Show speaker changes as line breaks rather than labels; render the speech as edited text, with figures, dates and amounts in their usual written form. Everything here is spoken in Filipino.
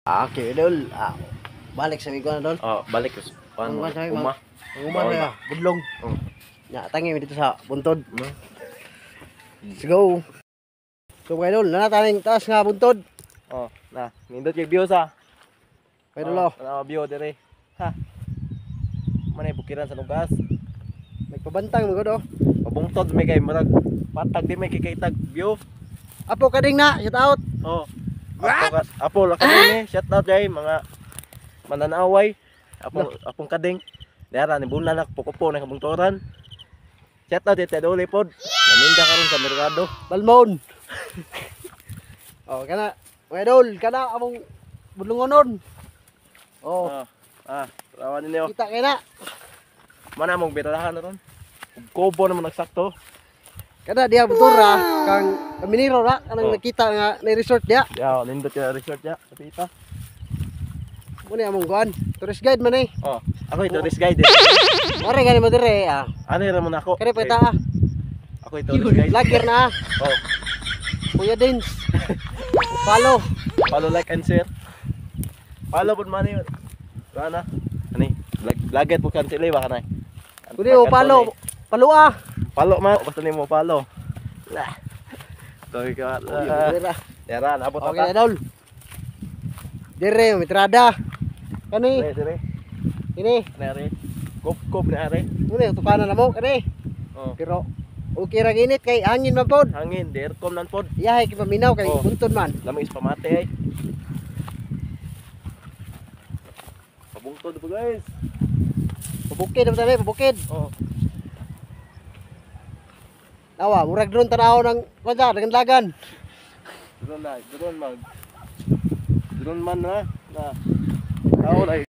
Okay, idol. Balik sa migo na dol.
Oh, balik ko. Paano? Uma.
Uma na budlong.
Oh.
Ya, tangi dito sa buntod. Let's go. So, mga idol, nanataning taas nga buntod.
Oh, na. Nindot yung views ah.
Mga idol, oh.
Ano view dire? Ha. Manay bukiran sa lugas.
Nagpabantang mga do.
Pabungtod may kay marag patag di may kikaitag view.
Apo kading na, shout out.
Oh. Apo la kading shout out kay mga mananaway. Apong kading. Dara ni bulan na pukupo na kabungtoran. Shout out ite dole pod. Naminda karon sa merkado.
Balmon. Oh, kana mga idol, kana among budlongonon. Oh,
Rawan ninyo.
kita kay na.
Mana mong birahan na ron? Kubo naman nagsakto.
Kada dia butura kang miniro na kanang
Oh.
nakita nga na resort dia.
Ya, nindot yung resort ya. Kapita.
Muna among guan. Tourist guide man eh.
Oh, ako ito tourist guide.
Ore gani mo dire ah.
Ano yung ramon ako?
Kani pa ta.
Ako ito tourist guide.
Lagir na.
Oh,
Kuya Dins. Follow.
follow, like, and share. Follow po man yun. Sana. Ano eh? Vlogger po kan sila baka na.
Kundi o follow. Follow ah.
Follow man. Basta niyo mo follow. Lah. Toy ka.
Dire.
Tara, nabot
Okay
na.
na dol. Dire mitrada. Kani,
Dire.
ini.
Nare. Kop na are.
Muna tukanan na mo kani.
Oh.
Pero okay ra ginit kay hangin man pod.
Hangin, der kom nan pod.
Iyahay kay paminaw kay
Oh.
buntod man.
Lamig is pamate ay. Pabungtod po guys.
Pabukid na tani, pabukid.
Oh.
Nawa, murag drone tanaw ng kanya, dengan lagan.
Drone man. Drone man na. Na. Tao na